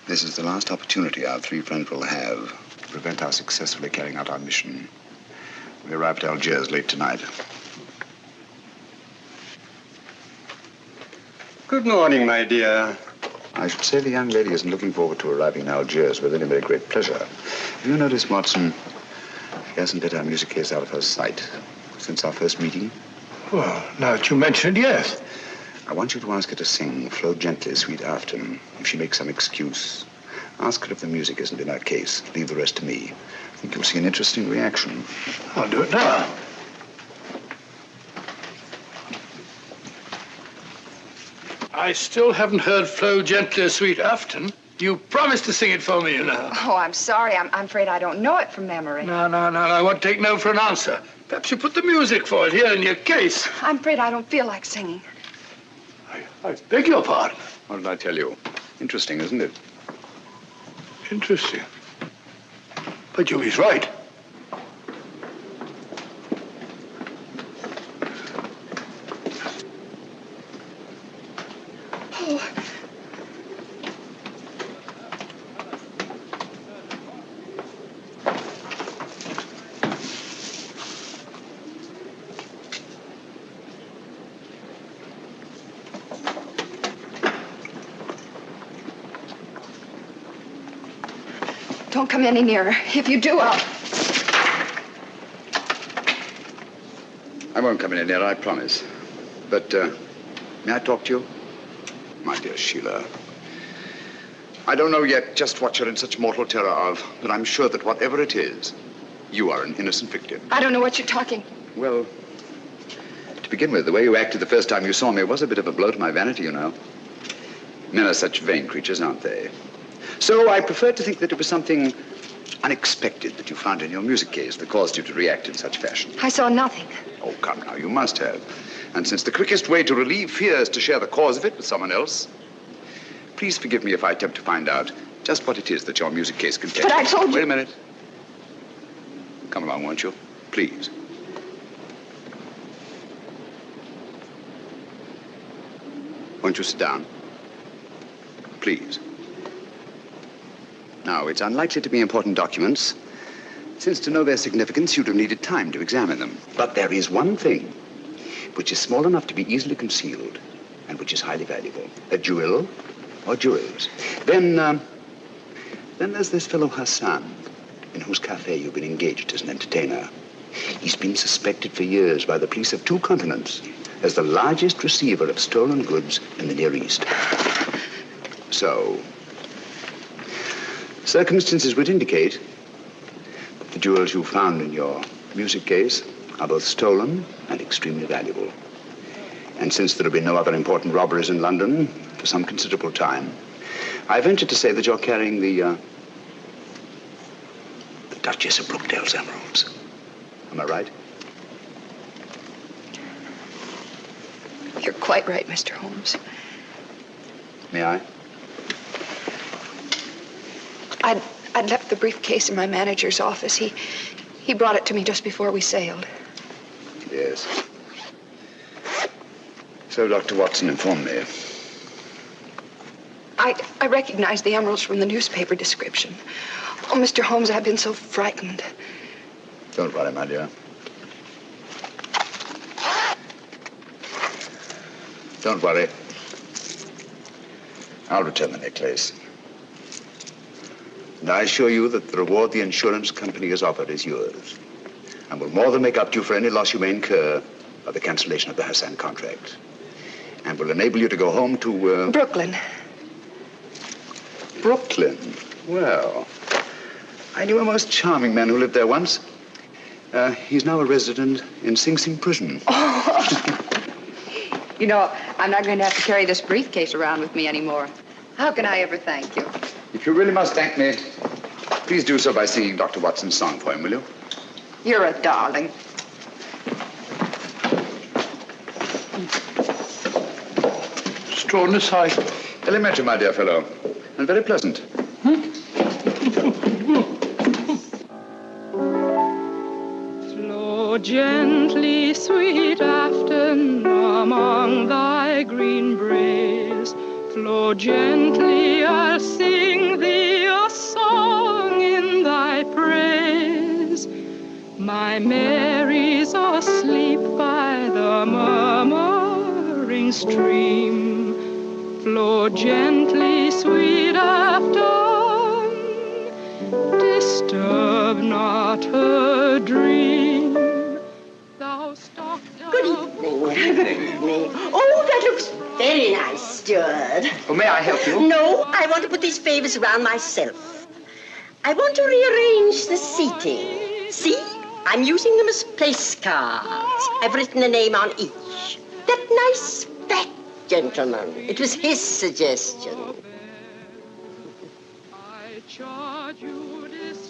This is the last opportunity our three friends will have to prevent our successfully carrying out our mission. We arrive at Algiers late tonight. Good morning, my dear. I should say the young lady isn't looking forward to arriving in Algiers with any very great pleasure. Have you noticed, Watson, she hasn't let our music case out of her sight since our first meeting? Well, now that you mention it, yes. I want you to ask her to sing Flow Gently, Sweet Afton. If she makes some excuse, ask her if the music isn't in her case. Leave the rest to me. I think you'll see an interesting reaction. I'll do it now. I still haven't heard Flow Gently, Sweet Afton. You promised to sing it for me, you know. Oh, I'm sorry. I'm afraid I don't know it from memory. No. I won't take no for an answer. Perhaps you put the music for it here in your case. I'm afraid I don't feel like singing. I beg your pardon. What did I tell you? Interesting, isn't it? Interesting. But he's right. Oh. Don't come any nearer. If you do, I won't come any nearer, I promise. But may I talk to you? My dear Sheila, I don't know yet just what you're in such mortal terror of, but I'm sure that whatever it is, you are an innocent victim. I don't know what you're talking. Well, to begin with, the way you acted the first time you saw me was a bit of a blow to my vanity, you know. Men are such vain creatures, aren't they? So I prefer to think that it was something unexpected that you found in your music case that caused you to react in such fashion. I saw nothing. Oh, come now, you must have. And since the quickest way to relieve fear is to share the cause of it with someone else, please forgive me if I attempt to find out just what it is that your music case contains. But I told you... Wait a minute. Come along, won't you? Please. Won't you sit down? Please. Now, it's unlikely to be important documents, since to know their significance, you'd have needed time to examine them. But there is one thing which is small enough to be easily concealed and which is highly valuable. A jewel or jewels. Then there's this fellow Hassan, in whose cafe you've been engaged as an entertainer. He's been suspected for years by the police of 2 continents as the largest receiver of stolen goods in the Near East. So, circumstances would indicate that the jewels you found in your music case are both stolen and extremely valuable. And since there have been no other important robberies in London for some considerable time, I venture to say that you're carrying the Duchess of Brookdale's emeralds. Am I right? You're quite right, Mr. Holmes. May I? I'd left the briefcase in my manager's office. He brought it to me just before we sailed. Yes. So Dr. Watson informed me. I recognized the emeralds from the newspaper description. Oh, Mr. Holmes, I've been so frightened. Don't worry, my dear. Don't worry. I'll return the necklace. And I assure you that the reward the insurance company has offered is yours, and will more than make up to you for any loss you may incur by the cancellation of the Hassan contract, and will enable you to go home to, Brooklyn. Brooklyn? Well, I knew a most charming man who lived there once. He's now a resident in Sing Sing prison. Oh. You know, I'm not going to have to carry this briefcase around with me anymore. How can I ever thank you? If you really must thank me, please do so by singing Dr. Watson's song for him, will you? You're a darling. Extraordinary sight. Elementary, my dear fellow, and very pleasant. Flow gently, sweet Afton, among thy green braes. Flow gently, I'll sing thee a song in thy praise. My Mary's asleep by the murmuring stream. Flow gently, sweet Afton, disturb not her dream. Good evening. Good evening. Oh, that looks very nice, steward. Oh, may I help you? No, I want to put these favors around myself. I want to rearrange the seating. See? I'm using them as place cards. I've written a name on each. That nice fat gentleman. It was his suggestion.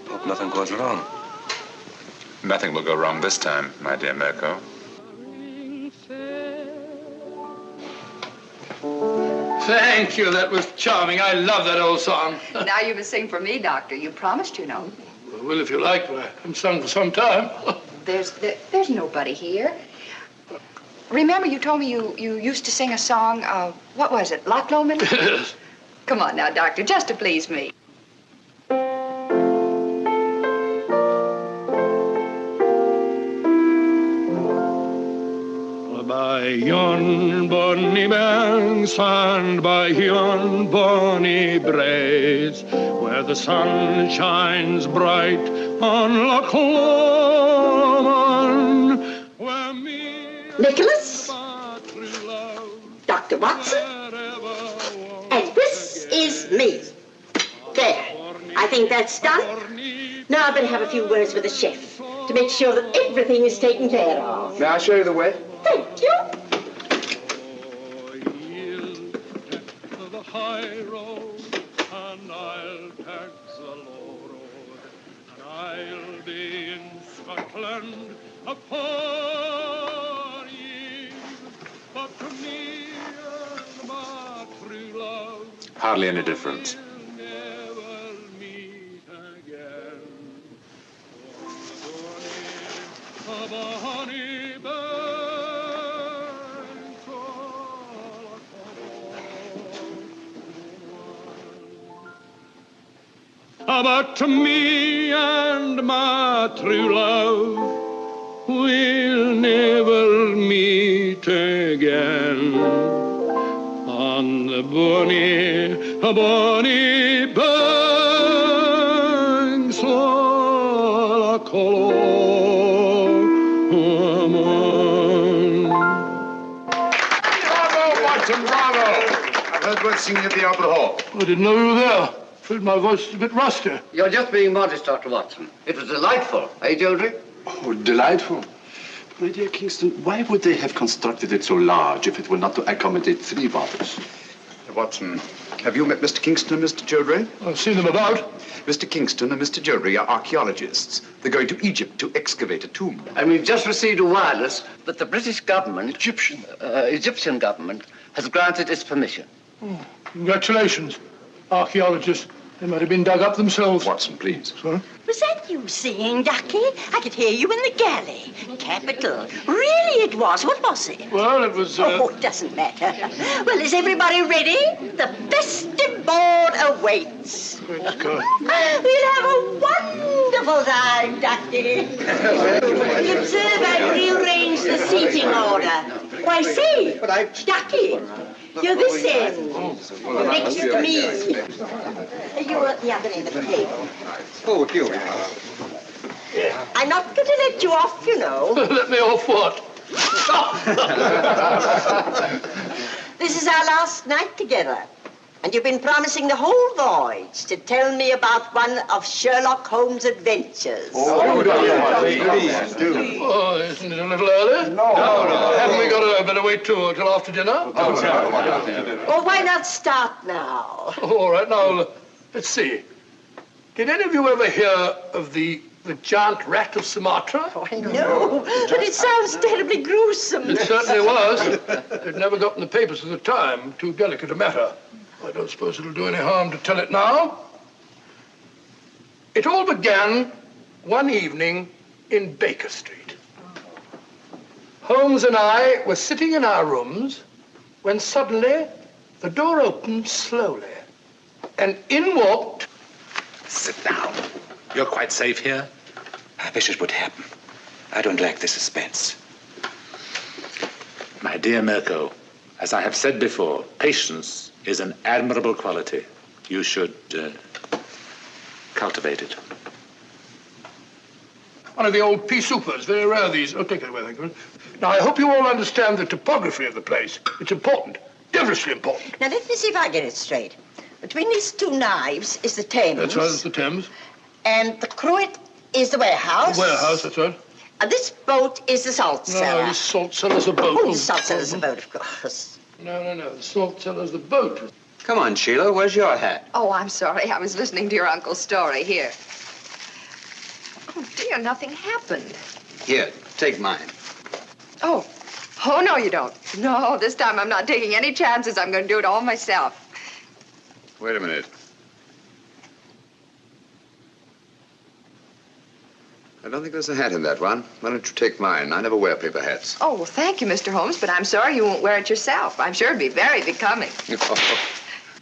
Hope nothing goes wrong. Nothing will go wrong this time, my dear Mirko. Thank you. That was charming. I love that old song. Now you must sing for me, Doctor. You promised, you know. Well, if you like, I haven't sung for some time. There's nobody here. Remember you told me you used to sing a song, what was it, Loch Lomond? Yes. Come on now, Doctor, just to please me. By yon bonny banks and by yon bonny braes, where the sun shines bright on Loch Lomond, where me... Nicholas, Dr. Watson. And this is me. There. I think that's done. Now I better have a few words with the chef to make sure that everything is taken care of. May I show you the way? Thank you. The high road, and I'll tax the low road, and I'll be in Scotland upon ye, but to me and my true love Hardly any difference. we'll never meet again. On the bonny banks but to me and my true love we'll never meet again on the bonny banks of Colorized. Bravo, Watson, bravo! I've heard words singing at the Albert Hall. I didn't know you were there. Felt my voice is a bit rusty. You're just being modest, Dr. Watson. It was delightful, eh, Georgie? Oh, delightful. My dear Kingston, why would they have constructed it so large if it were not to accommodate 3 bottles? Watson, have you met Mr. Kingston and Mr. Childry? I've seen them about. Mr. Kingston and Mr. Childry are archaeologists. They're going to Egypt to excavate a tomb. And we've just received a wireless that the British government, Egyptian government, has granted its permission. Oh, congratulations, archaeologists. They might have been dug up themselves. Watson, please. Sorry? Was that you singing, Ducky? I could hear you in the galley. Capital. Really it was. What was it? Well, it was... Oh, it doesn't matter. Well, is everybody ready? The festive board awaits. Let's go. We'll have a wonderful time, Ducky. Observe, I rearranged the seating order. Why, say, Ducky, you're this end. Next to me. You're at the other end of the table. Oh, here we are. I'm not going to let you off, you know. Let me off what? This is our last night together. And you've been promising the whole voyage to tell me about one of Sherlock Holmes' adventures. Please do. Oh, isn't it a little early? No. Haven't we got a better wait till after dinner? Well, why not start now? All right, now, let's see. Did any of you ever hear of the giant rat of Sumatra? Oh, no, but it sounds terribly gruesome. It certainly was. It never got in the papers at the time. Too delicate a matter. I don't suppose it'll do any harm to tell it now. It all began one evening in Baker Street. Holmes and I were sitting in our rooms when suddenly the door opened slowly and in walked... Sit down. You're quite safe here. I wish it would happen. I don't like the suspense. My dear Mirko, as I have said before, patience is an admirable quality. You should cultivate it. One of the old pea soupers, very rare these. Oh, take it away, thank you. Now, I hope you all understand the topography of the place. It's important, devilishly important. Now, let me see if I get it straight. Between these 2 knives is the Thames. That's right, it's the Thames. And the cruet is the warehouse. The warehouse, that's right. And this boat is the salt cellar. No, the salt cellar's a boat. Oh, the salt cellar's a boat, of course. No. The salt cellar's the boat. Come on, Sheila, where's your hat? Oh, I'm sorry. I was listening to your uncle's story. Here. Oh, dear, nothing happened. Here, take mine. Oh, no, you don't. No, this time I'm not taking any chances. I'm going to do it all myself. Wait a minute. I don't think there's a hat in that one. Why don't you take mine? I never wear paper hats. Oh, well, thank you, Mr. Holmes, but I'm sorry you won't wear it yourself. I'm sure it'd be very becoming.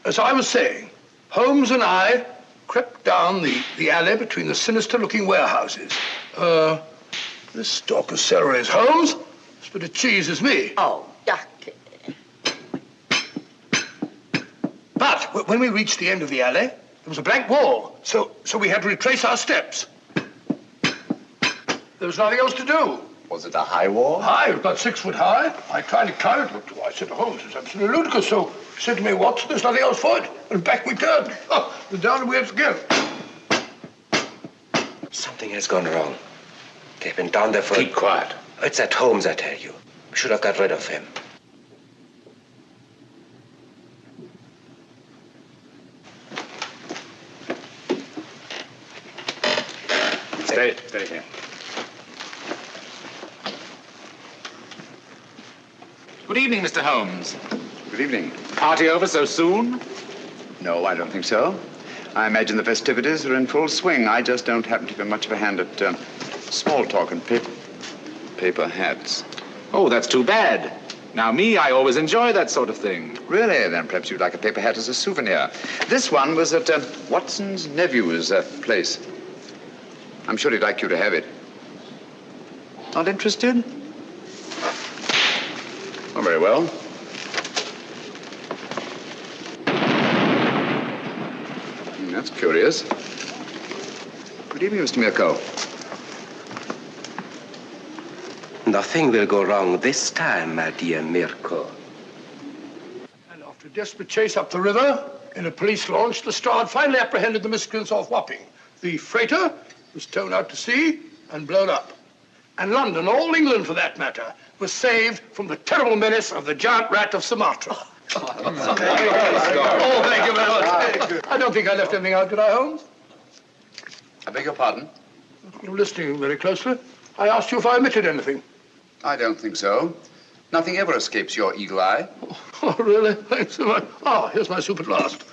As I was saying, Holmes and I crept down the alley between the sinister-looking warehouses. This stalk of celery is Holmes. This bit of cheese is me. Oh, Ducky. But when we reached the end of the alley, there was a blank wall. So we had to retrace our steps. There was nothing else to do. Was it a high wall? High, it was about 6 foot high. I tried to climb it. Looked, I said to Holmes, it's absolutely ludicrous. So he said to me, Watson, there's nothing else for it. And back we turned. Oh, and down we went again. Something has gone wrong. They've been down there for... Keep quiet. It's at Holmes, I tell you. We should have got rid of him. Stay here. Good evening, Mr. Holmes. Good evening. Party over so soon? No, I don't think so. I imagine the festivities are in full swing. I just don't happen to be much of a hand at small talk and paper hats. Oh, that's too bad. Now, I always enjoy that sort of thing. Really? Then perhaps you'd like a paper hat as a souvenir. This one was at Watson's nephew's place. I'm sure he'd like you to have it. Not interested? Oh, very well. That's curious. Good evening, Mr. Mirko. Nothing will go wrong this time, my dear Mirko. And after a desperate chase up the river in a police launch, the Strand finally apprehended the miscreants off Wapping. The freighter was towed out to sea and blown up. And London, all England for that matter, was saved from the terrible menace of the giant rat of Sumatra. Oh, thank you very much. I don't think I left anything out, did I, Holmes? I beg your pardon? You're listening very closely. I asked you if I omitted anything. I don't think so. Nothing ever escapes your eagle eye. Oh, really? Thanks so much. Ah, here's my soup at last.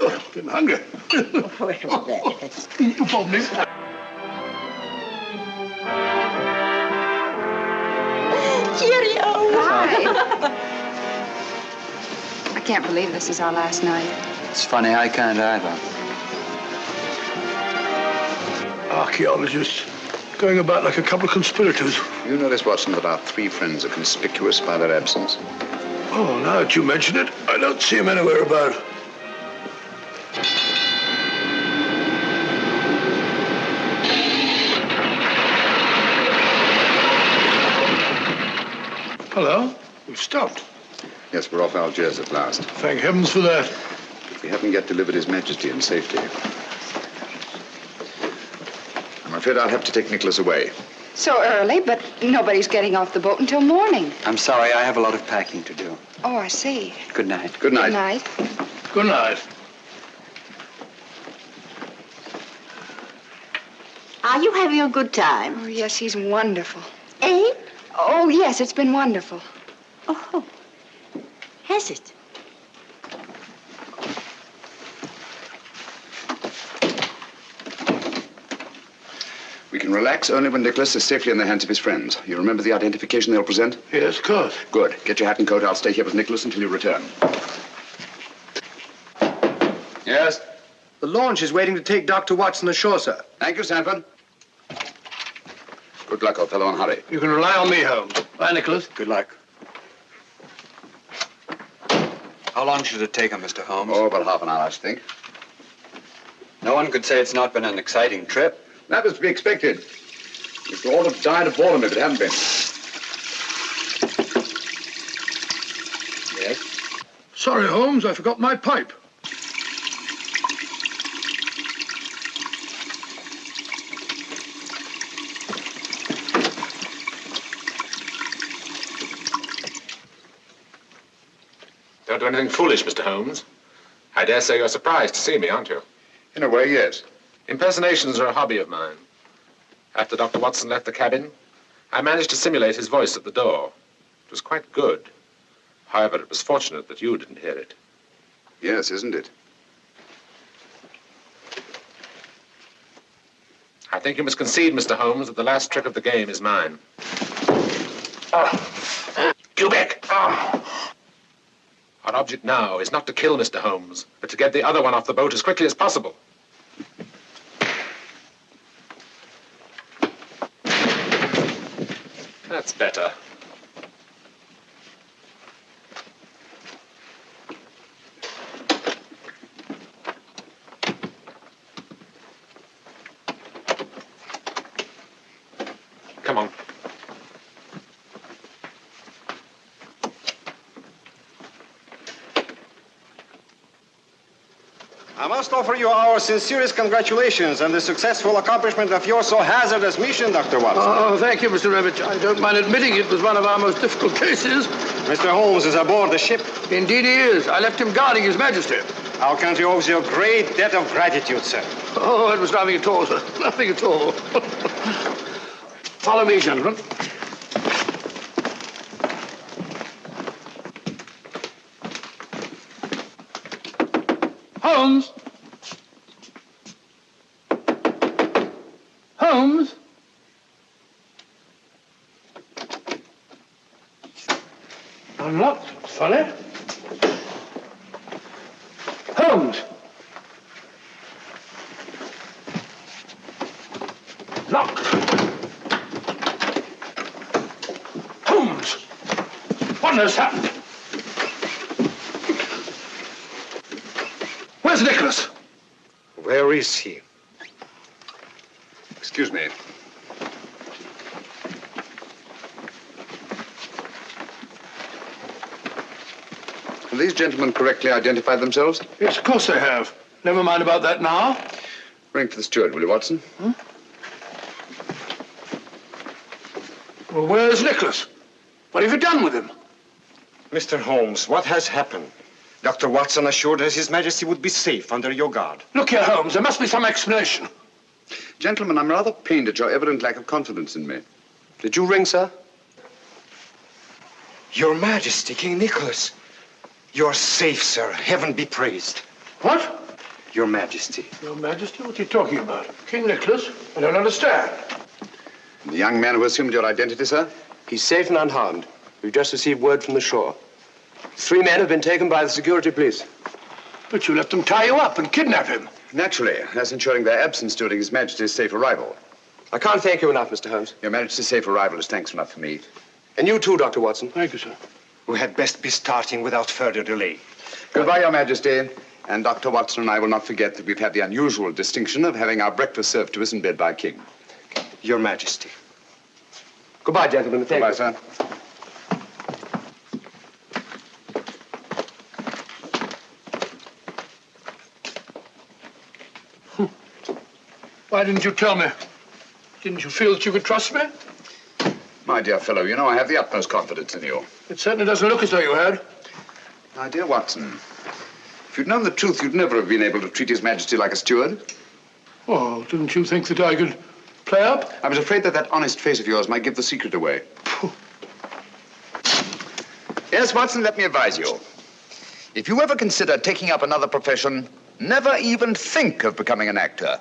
Oh, getting hungry. Pardon me. Cheerio! Hi. I can't believe this is our last night. It's funny, I can't either. Archaeologists going about like a couple of conspirators. You notice, Watson, that our three friends are conspicuous by their absence. Oh, now that you mention it, I don't see them anywhere about. Hello? We've stopped. Yes, we're off Algiers at last. Thank heavens for that. We haven't yet delivered His Majesty in safety. I'm afraid I'll have to take Nicholas away. So early, but nobody's getting off the boat until morning. I'm sorry, I have a lot of packing to do. Oh, I see. Good night. Good night. Good night. Good night. Are you having a good time? Oh, yes, he's wonderful. Eh? Oh, yes, it's been wonderful. Oh, has it? We can relax only when Nicholas is safely in the hands of his friends. You remember the identification they'll present? Yes, of course. Good. Get your hat and coat. I'll stay here with Nicholas until you return. Yes? The launch is waiting to take Dr. Watson ashore, sir. Thank you, Sanford. Good luck, old fellow, and hurry. You can rely on me, Holmes. Bye, Nicholas. Good luck. How long should it take him, Mr. Holmes? Oh, about half an hour, I should think. No one could say it's not been an exciting trip. That was to be expected. We could all have died of boredom if it hadn't been. Yes? Sorry, Holmes, I forgot my pipe. Don't do anything foolish, Mr. Holmes. I dare say you're surprised to see me, aren't you? In a way, yes. Impersonations are a hobby of mine. After Dr. Watson left the cabin, I managed to simulate his voice at the door. It was quite good. However, it was fortunate that you didn't hear it. Yes, isn't it? I think you must concede, Mr. Holmes, that the last trick of the game is mine. Quebec! Our object now is not to kill Mr. Holmes, but to get the other one off the boat as quickly as possible. That's better. Come on. I must offer you our sincerest congratulations on the successful accomplishment of your so hazardous mission, Dr. Watson. Oh, thank you, Mr. Revich. I don't mind admitting it was one of our most difficult cases. Mr. Holmes is aboard the ship. Indeed he is. I left him guarding His Majesty. Our country owes you a great debt of gratitude, sir. Oh, it was nothing at all, sir. Nothing at all. Follow me, gentlemen. Holmes! Holmes! Unlocked. Funny. Holmes! Locked. Holmes! What has happened? Where's Nicholas? Where is he? Excuse me. Have these gentlemen correctly identified themselves? Yes, of course they have. Never mind about that now. Ring for the steward, will you, Watson? Well, where's Nicholas? What have you done with him? Mr. Holmes, what has happened? Dr. Watson assured us His Majesty would be safe under your guard. Look here, Holmes, there must be some explanation. Gentlemen, I'm rather pained at your evident lack of confidence in me. Did you ring, sir? Your Majesty, King Nicholas. You're safe, sir. Heaven be praised. What? Your Majesty. Your Majesty? What are you talking about? King Nicholas? I don't understand. The young man who assumed your identity, sir? He's safe and unharmed. We've just received word from the shore. 3 men have been taken by the security police. But you let them tie you up and kidnap him. Naturally, that's ensuring their absence during His Majesty's safe arrival. I can't thank you enough, Mr. Holmes. Your Majesty's safe arrival is thanks enough for me. And you too, Dr. Watson. Thank you, sir. We had best be starting without further delay. Goodbye, Your Majesty. And Dr. Watson and I will not forget that we've had the unusual distinction of having our breakfast served to us in bed by King. Your Majesty. Goodbye, gentlemen. Thank you. Goodbye, sir. Why didn't you tell me? Didn't you feel that you could trust me? My dear fellow, you know I have the utmost confidence in you. It certainly doesn't look as though you had. My dear Watson, if you'd known the truth, you'd never have been able to treat His Majesty like a steward. Oh, didn't you think that I could play up? I was afraid that that honest face of yours might give the secret away. Yes, Watson, let me advise you. If you ever consider taking up another profession, never even think of becoming an actor.